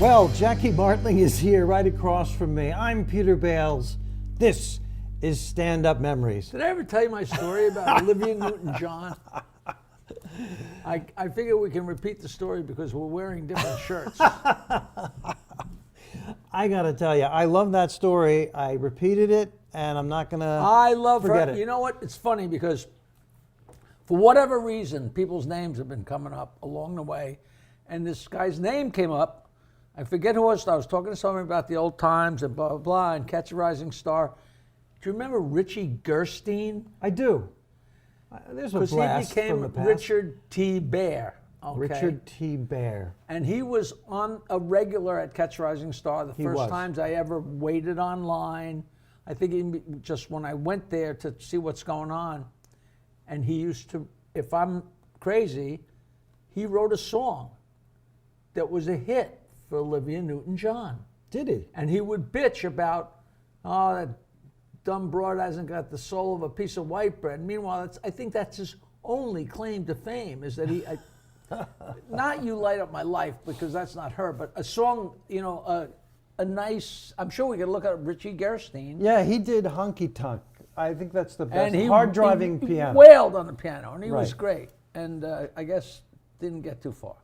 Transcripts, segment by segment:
Well, Jackie Martling is here right across from me. I'm Peter Bales. This is Stand-Up Memories. Did I ever tell you my story about Olivia Newton-John? I figure we can repeat the story because we're wearing different shirts. I gotta tell you, I love that story. I repeated it, and I'm not gonna forget it. You know what? It's funny because for whatever reason, people's names have been coming up along the way, and this guy's name came up. I forget who it was. I was talking to someone about the old times and blah, blah, blah, and Catch a Rising Star. Do you remember Richie Gerstein? I do. There's a blast he became from the past. Richard T. Bear. Okay? Richard T. Bear. And he was on a regular at Catch a Rising Star the first times I ever waited online. I think even just when I went there to see what's going on. And he used to, if I'm crazy, he wrote a song that was a hit for Olivia Newton-John. Did he? And he would bitch about, oh, that dumb broad hasn't got the soul of a piece of white bread. Meanwhile, I think that's his only claim to fame, is that not You Light Up My Life, because that's not her, but a song, you know, a nice, I'm sure we could look at Richie Gerstein. Yeah, he did Honky Tonk. I think that's the best. Hard driving piano. He wailed on the piano, and he was great. And I guess didn't get too far.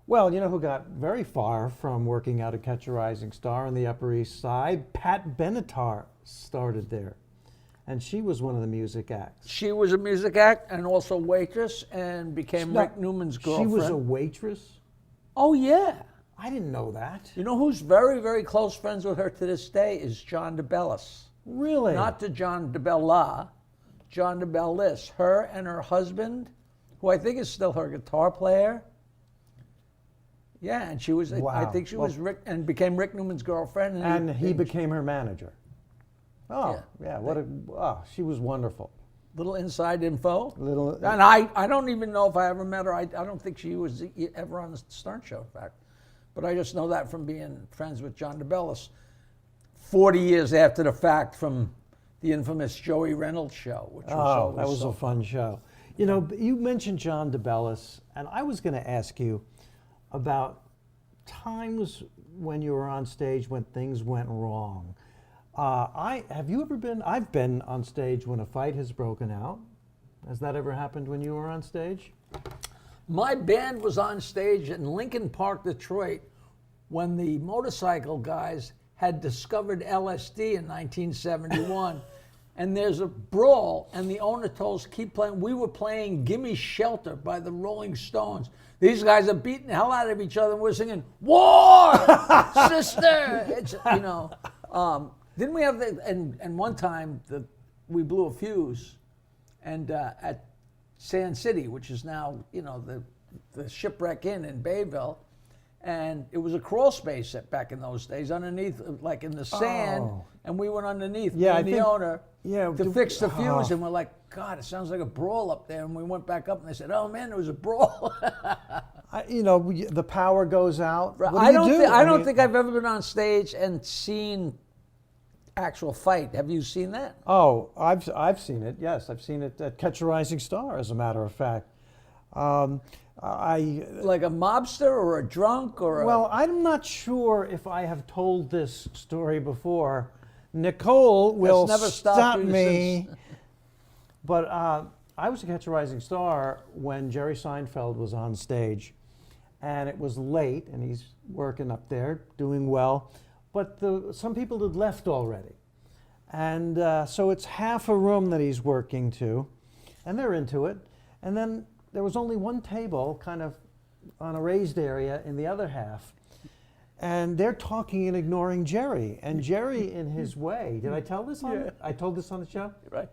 Well, you know who got very far from working out at Catch a Rising Star on the Upper East Side? Pat Benatar started there. And she was one of the music acts. She was a music act and also waitress and became Rick Newman's girlfriend. She was a waitress? Oh, yeah. I didn't know that. You know who's very, very close friends with her to this day is John DeBellis. Really? Not to John DeBella, John DeBellis. Her and her husband, who I think is still her guitar player. Yeah, and she was, I think she was Rick, and became Rick Newman's girlfriend. And he became her manager. Oh, yeah, she was wonderful. Little inside info. And I don't even know if I ever met her. I don't think she was ever on the Stern Show, in fact. But I just know that from being friends with John DeBellis 40 years after the fact from the infamous Joey Reynolds show, which was that was a fun show. You know, you mentioned John DeBellis, and I was going to ask you about times when you were on stage when things went wrong. Have you ever been? I've been on stage when a fight has broken out. Has that ever happened when you were on stage? My band was on stage in Lincoln Park, Detroit, when the motorcycle guys had discovered LSD in 1971. And there's a brawl, and the owner told us, keep playing. We were playing Gimme Shelter by the Rolling Stones. These guys are beating the hell out of each other, and we're singing, War, Sister! It's, you know, didn't we have, and one time we blew a fuse, and at Sand City, which is now, you know, the Shipwreck Inn in Bayville, and it was a crawl space back in those days, underneath, like in the sand, and we went underneath, the owner, to fix the fuse, and we're like, God, it sounds like a brawl up there, and we went back up, and they said, oh man, there was a brawl. You know, the power goes out. What do I you don't think I've ever been on stage and seen actual fight. Have you seen that? Oh, I've seen it. Yes, I've seen it at Catch a Rising Star, as a matter of fact. Like a mobster or a drunk or Well, I'm not sure if I have told this story before. Nicole will never stop me. But I was at Catch a Rising Star when Jerry Seinfeld was on stage. And it was late, and he's working up there, doing well. But some people had left already. And so it's half a room that he's working to, and they're into it. And then there was only one table kind of on a raised area in the other half. And they're talking and ignoring Jerry. And Jerry, in his way, did I tell this on I told this on the show? Right.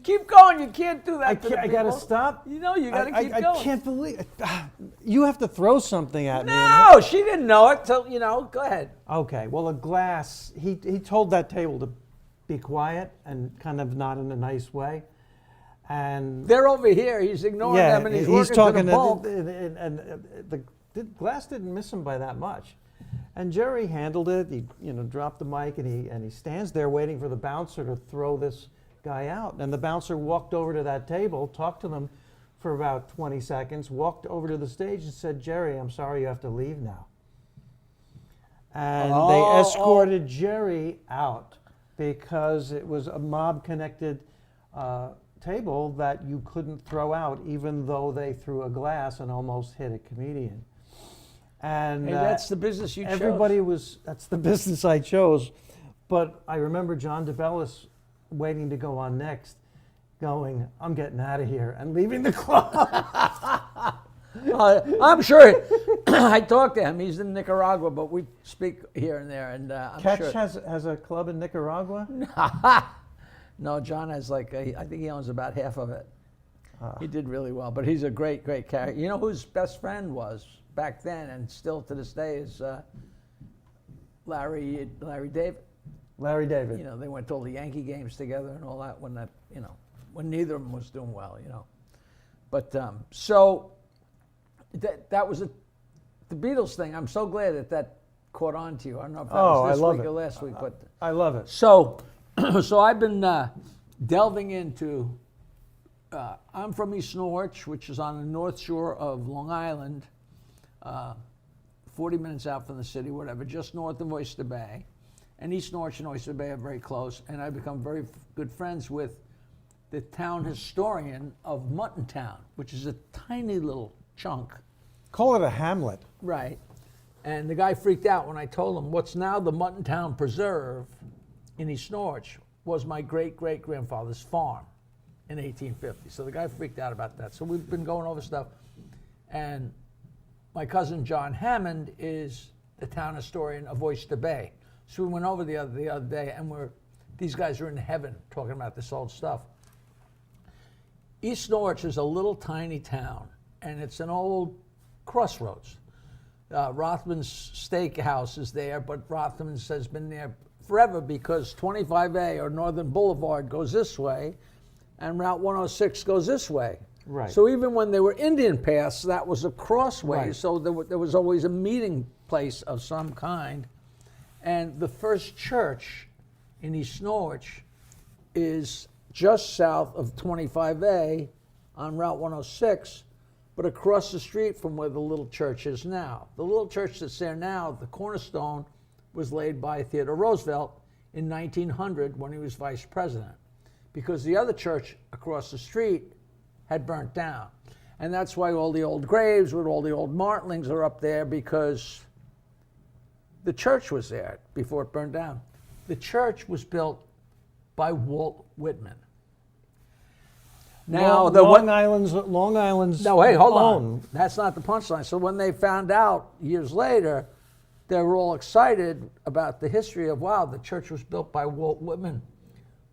Keep going. You can't do that. I got to stop. You know, you got to keep going. I can't believe it. You have to throw something at me. No, she didn't know it. So, you know, go ahead. Okay. Well, a glass. He told that table to be quiet and kind of not in a nice way. And they're over here. He's ignoring them, and he's talking to the bulk. And the glass didn't miss him by that much. And Jerry handled it. He, dropped the mic, and he stands there waiting for the bouncer to throw this guy out. And the bouncer walked over to that table, talked to them for about 20 seconds, walked over to the stage and said, Jerry, I'm sorry you have to leave now. And they escorted Jerry out because it was a mob-connected table that you couldn't throw out, even though they threw a glass and almost hit a comedian. And Hey, that's the business you chose. That's the business I chose. But I remember John DeBellis waiting to go on next, going, I'm getting out of here, and leaving the club. I'm sure. I talked to him. He's in Nicaragua, but we speak here and there. And I'm Catch sure. has a club in Nicaragua? No, John has I think he owns about half of it. He did really well, but he's a great, great character. You know who his best friend was back then, and still to this day, is Larry David. Larry David. You know, they went to all the Yankee games together and all that when neither of them was doing well. You know, but so that was the Beatles thing. I'm so glad that caught on to you. I don't know if that was this week or last week, but I love it. So I've been delving into. I'm from East Norwich, which is on the north shore of Long Island, 40 minutes out from the city, whatever, just north of Oyster Bay. And East Norwich and Oyster Bay are very close, and I've become very good friends with the town historian of Mutton Town, which is a tiny little chunk. Call it a hamlet. Right. And the guy freaked out when I told him what's now the Mutton Town Preserve in East Norwich was my great-great-grandfather's farm in 1850. So the guy freaked out about that. So we've been going over stuff. And my cousin John Hammond is the town historian of Oyster Bay. So we went over the other day, and these guys are in heaven talking about this old stuff. East Norwich is a little tiny town, and it's an old crossroads. Rothman's Steakhouse is there, but Rothman's has been there forever because 25A or Northern Boulevard goes this way, and Route 106 goes this way. Right. So even when they were Indian paths, that was a crossway. Right. So there was always a meeting place of some kind. And the first church in East Norwich is just south of 25A on Route 106, but across the street from where the little church is now. The little church that's there now, the cornerstone, was laid by Theodore Roosevelt in 1900 when he was vice president, because the other church across the street had burnt down. And that's why all the old graves with all the old Martlings are up there, because the church was there before it burned down. The church was built by Walt Whitman. Now, Long Island's. No, hey, hold own. on. That's not the punchline. So when they found out years later, they were all excited about the history of, wow, the church was built by Walt Whitman.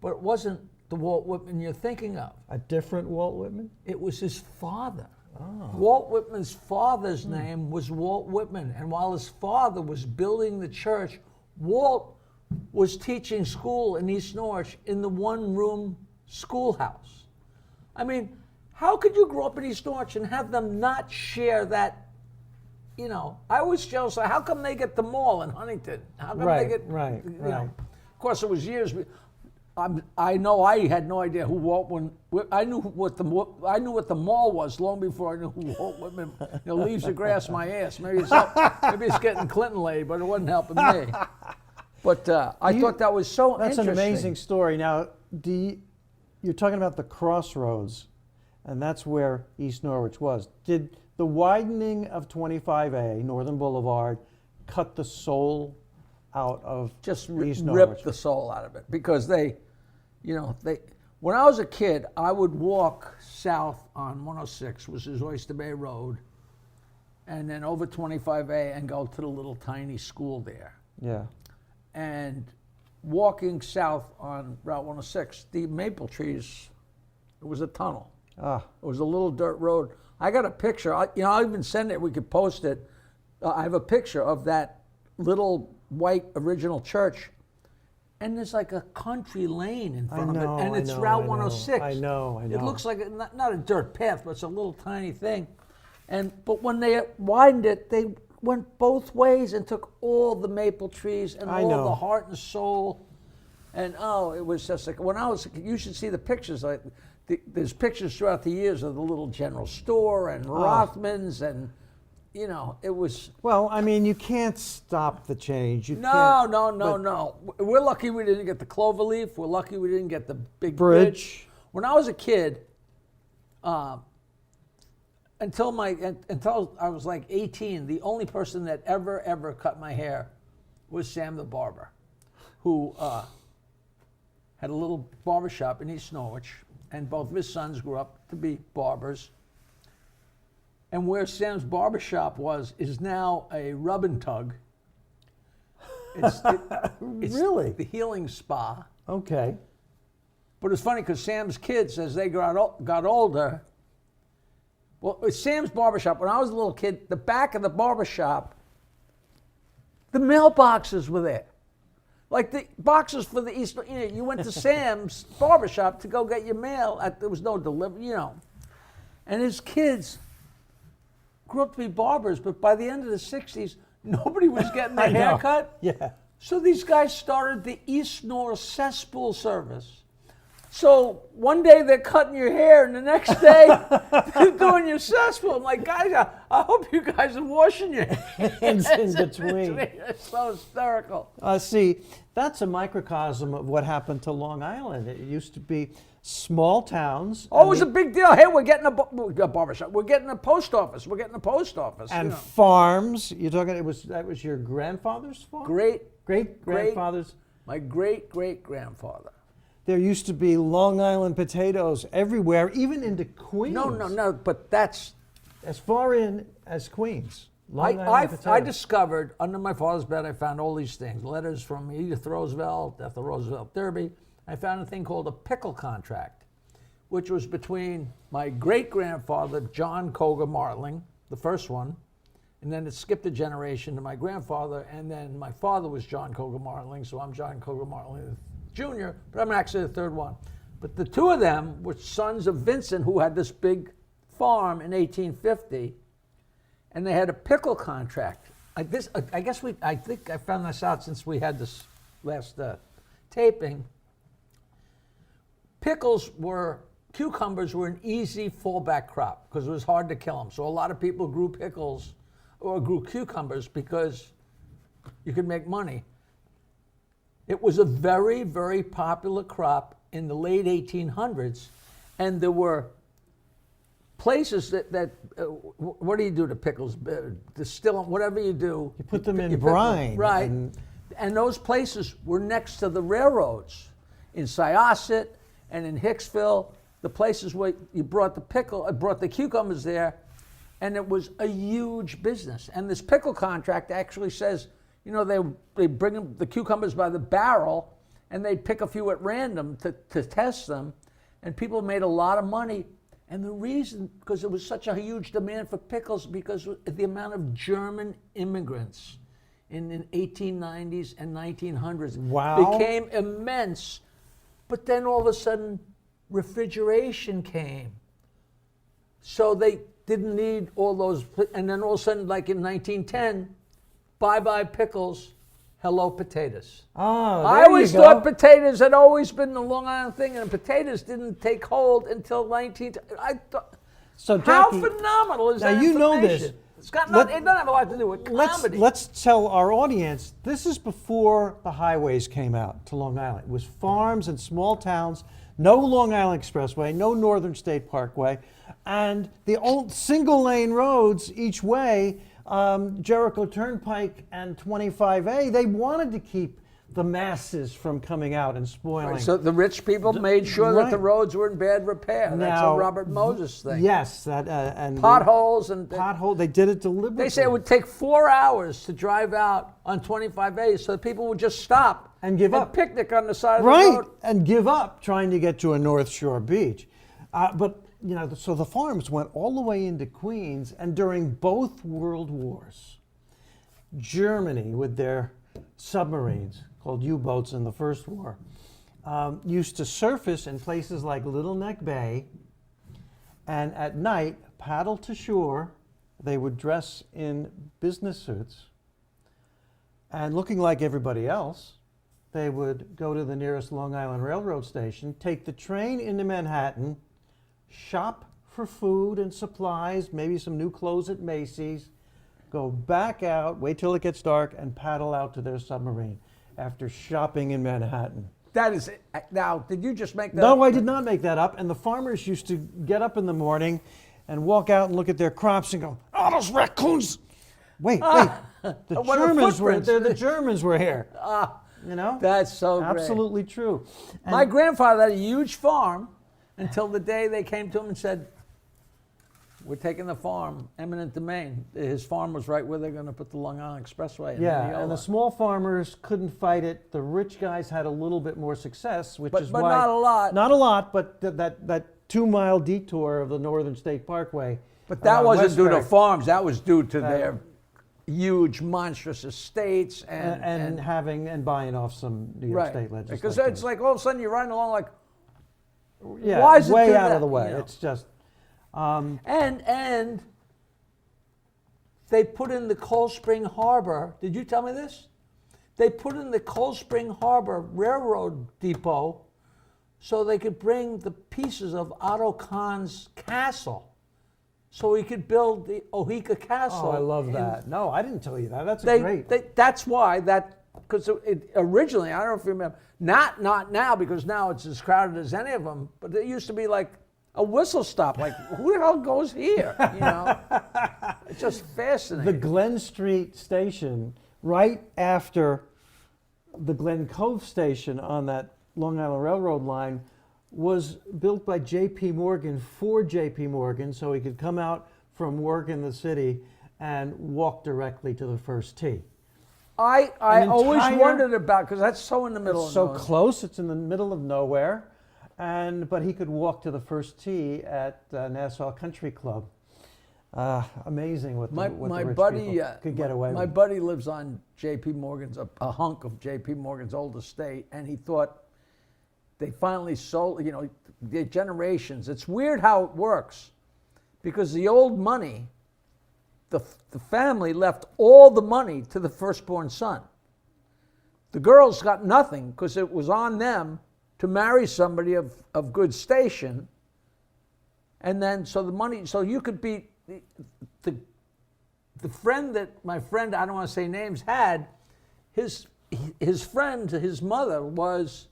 But it wasn't the Walt Whitman you're thinking of. A different Walt Whitman? It was his father. Oh. Walt Whitman's father's name was Walt Whitman. And while his father was building the church, Walt was teaching school in East Norwich in the one-room schoolhouse. I mean, how could you grow up in East Norwich and have them not share that? You know, I always jealous. How come they get the mall in Huntington? How come they get? Right. Of course, it was years. I know I had no idea who Walt Whitman. I knew what the mall was long before I knew who Walt Whitman. Leaves the grass my ass. Maybe it's getting Clinton laid, but it wasn't helping me. But I thought that was so interesting. That's an amazing story. Now, you're talking about the crossroads, and that's where East Norwich was. Did the widening of 25A, Northern Boulevard, cut the soul out of just East Norwich? Ripped the soul out of it, because they. When I was a kid, I would walk south on 106, which is Oyster Bay Road, and then over 25A and go to the little tiny school there. Yeah. And walking south on Route 106, the maple trees, it was a tunnel. It was a little dirt road. I got a picture. I'll even send it. We could post it. I have a picture of that little white original church, and there's like a country lane in front of it, and it's Route 106. I know. It looks like not a dirt path, but it's a little tiny thing. But when they widened it, they went both ways and took all the maple trees and all the heart and soul. And it was just like, you should see the pictures. Like there's pictures throughout the years of the little general store and Rothman's and, you know, it was. Well, I mean, you can't stop the change. You No. can't, We're lucky we didn't get the cloverleaf. We're lucky we didn't get the big bridge. When I was a kid, until I was like 18, the only person that ever cut my hair was Sam the barber, who had a little barber shop in East Norwich, and both of his sons grew up to be barbers. And where Sam's barber shop is now a rub and tug. It's Really? the healing spa. Okay. But it's funny because Sam's kids, as they got older, well, it was Sam's barbershop. When I was a little kid, the back of the barbershop, the mailboxes were there. Like the boxes for the East, you know, you went to Sam's barbershop to go get your mail. There was no delivery, you know. And his kids grew up to be barbers, but by the end of the 60s, nobody was getting their I know. hair cut. Yeah. So these guys started the East Norw cesspool service. So one day they're cutting your hair, and the next day they're doing your cesspool. I'm like, guys, I hope you guys are washing your hands in between. It's so hysterical. See, that's a microcosm of what happened to Long Island. It used to be small towns. Oh, it was a big deal. Hey, we're getting a barbershop. We're getting a post office. We're getting a post office. And you know. farms. You're talking. That was your grandfather's farm. Great grandfather's. My great grandfather. There used to be Long Island potatoes everywhere, even into Queens. No. But that's as far in as Queens. Long Island potatoes. I discovered under my father's bed. I found all these things: letters from Edith Roosevelt at the Roosevelt Derby. I found a thing called a pickle contract, which was between my great-grandfather, John Coger Martling, the first one, and then it skipped a generation to my grandfather, and then my father was John Coger Martling, so I'm John Coger Martling Jr., but I'm actually the third one. But the two of them were sons of Vincent, who had this big farm in 1850, and they had a pickle contract. I think I found this out since we had this last taping. Cucumbers were an easy fallback crop because it was hard to kill them. So a lot of people grew pickles or grew cucumbers because you could make money. It was a very, very popular crop in the late 1800s, and there were places that what do you do to pickles? Distill them, whatever you do. You put them in brine. Right. And those places were next to the railroads in Syosset and in Hicksville, the places where you brought the cucumbers there, and it was a huge business. And this pickle contract actually says, you know, they bring the cucumbers by the barrel, and they'd pick a few at random to test them, and people made a lot of money. And the reason, because there was such a huge demand for pickles, because the amount of German immigrants in the 1890s and 1900s became immense. But then all of a sudden, refrigeration came. So they didn't need all those, and then all of a sudden, like in 1910, bye-bye pickles, hello potatoes. Oh, I always thought potatoes had always been the Long Island thing, and potatoes didn't take hold until 19. I thought, so how Jackie, phenomenal is now that you know information? this. It's got it doesn't have a lot to do with comedy. Let's tell our audience, this is before the highways came out to Long Island. It was farms and small towns, no Long Island Expressway, no Northern State Parkway, and the old single-lane roads each way, Jericho Turnpike and 25A, they wanted to keep the masses from coming out and spoiling. Right, so the rich people made sure that the roads were in bad repair. That's a Robert Moses thing. Yes, that and potholes they did it deliberately. They say it would take 4 hours to drive out on 25A, so people would just stop and give up, picnic on the side of the road, right, and give up trying to get to a North Shore beach. But you know, so the farms went all the way into Queens, and during both World Wars, Germany with their submarines, called U-boats in the First War, used to surface in places like Little Neck Bay, and at night paddle to shore. They would dress in business suits, and looking like everybody else, they would go to the nearest Long Island Railroad station, take the train into Manhattan, shop for food and supplies, maybe some new clothes at Macy's, go back out, wait till it gets dark, and paddle out to their submarine after shopping in Manhattan. That is it. Now, did you just make that No, up? I did not make that up. And the farmers used to get up in the morning and walk out and look at their crops and go, "Oh, those raccoons! Wait, the What are Germans were footprints? there. The Germans were here." You know, That's so great. absolutely true. And My grandfather had a huge farm until the day they came to him and said, "We're taking the farm, eminent domain." His farm was right where they're going to put the Long Island Expressway. In yeah, Mineola. and the small farmers couldn't fight it. The rich guys had a little bit more success, which is but why not a lot. Not a lot, but that 2-mile detour of the Northern State Parkway. But that around wasn't due to Westbury. farms. That was due to their huge, monstrous estates and having and buying off some New York State legislators. Because it's like all of a sudden you're riding along like, yeah, why is it way do out that, of the way. you know? It's just and they put in the Cold Spring Harbor. Did you tell me this? They put in the Cold Spring Harbor Railroad Depot so they could bring the pieces of Otto Kahn's castle. So he could build the Ohika Castle. oh, I love that. No, I didn't tell you that. That's great. That's why because originally, I don't know if you remember, not now because now it's as crowded as any of them, but it used to be like a whistle stop. Like, who the hell goes here? You know, it's just fascinating. The Glen Street station, right after the Glen Cove station on that Long Island Railroad line, was built by J.P. Morgan for J.P. Morgan, so he could come out from work in the city and walk directly to the first tee. I An always entire- wondered about, because that's so in the middle It's of so nowhere. close. It's in the middle of nowhere, but he could walk to the first tee at Nassau Country Club. Amazing what My the rich buddy people could get away my with. buddy lives on J.P. Morgan's, a hunk of J.P. Morgan's old estate, and he thought they finally sold, you know, the generations. It's weird how it works, because the old money, the family left all the money to the firstborn son. The girls got nothing because it was on them to marry somebody of good station. And then, so the money, so you could be, the friend that my friend, I don't want to say names, had, his friend, his mother was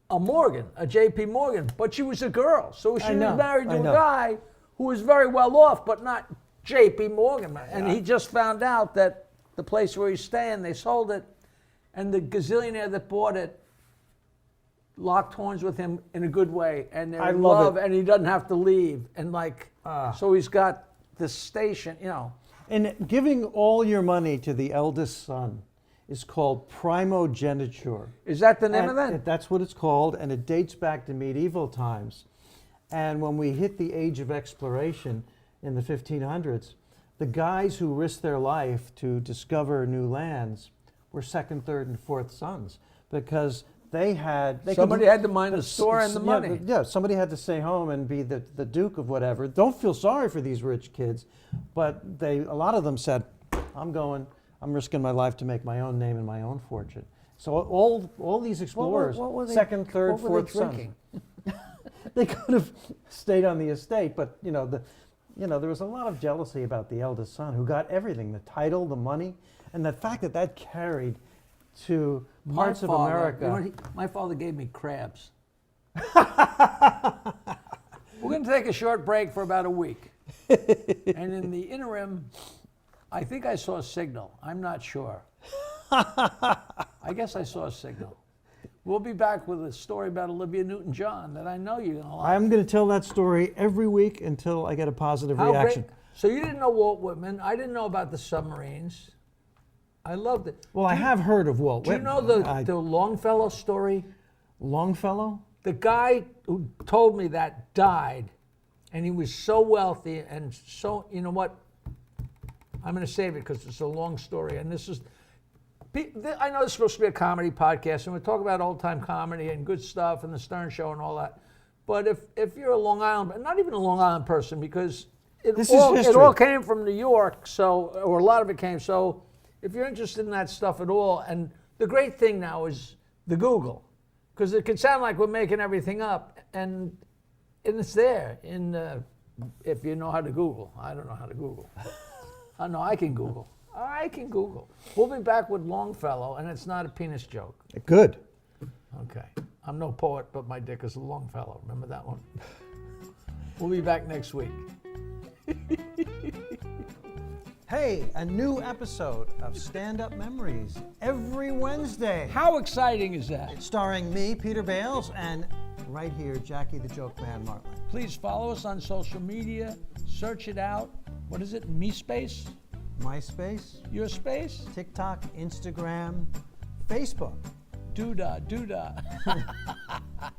a Morgan, a J.P. Morgan, but she was a girl. So she was married to a guy who was very well off, but not J.P. Morgan. And he just found out that the place where he's staying, they sold it, and the gazillionaire that bought it locked horns with him in a good way, and they're in love, and he doesn't have to leave. And like, so he's got this station, you know. And giving all your money to the eldest son is called primogeniture. Is that the name of that? That's what it's called, and it dates back to medieval times. And when we hit the age of exploration in the 1500s, the guys who risked their life to discover new lands were second, third, and fourth sons, because somebody had to mind the store and the money. Yeah, somebody had to stay home and be the duke of whatever. Don't feel sorry for these rich kids, but a lot of them said, I'm risking my life to make my own name and my own fortune. So all these explorers, what were they, second, third, what were fourth they sons, drinking? they could have stayed on the estate, but there was a lot of jealousy about the eldest son who got everything, the title, the money, and the fact that carried to parts of America. You know, my father gave me crabs. We're going to take a short break for about a week. And in the interim, I think I saw a signal. I'm not sure. I guess I saw a signal. We'll be back with a story about Olivia Newton-John that I know you're going to like. I'm going to tell that story every week until I get a positive reaction. Great. So you didn't know Walt Whitman. I didn't know about the submarines. I loved it. Well, I have heard of Walt Do you Whitman. know the Longfellow story? Longfellow? The guy who told me that died, and he was so wealthy and so, you know what? I'm going to save it because it's a long story. And this is, I know it's supposed to be a comedy podcast, and we talk about old-time comedy and good stuff and the Stern Show and all that. But if you're a Long Island, not even a Long Island person, because it all came from New York, or a lot of it came. So if you're interested in that stuff at all, and the great thing now is the Google, because it can sound like we're making everything up, and And it's there if you know how to Google. I don't know how to Google. I know I can Google. I can Google. We'll be back with Longfellow, and it's not a penis joke. Good. Okay. I'm no poet, but my dick is a Longfellow. Remember that one? We'll be back next week. Hey, a new episode of Stand-Up Memories every Wednesday. How exciting is that? Starring me, Peter Bales, and right here, Jackie the Joke Man Martling. Please follow us on social media. Search it out. What is it? Me Space? MySpace, Your Space? TikTok, Instagram, Facebook. Doodah, doodah.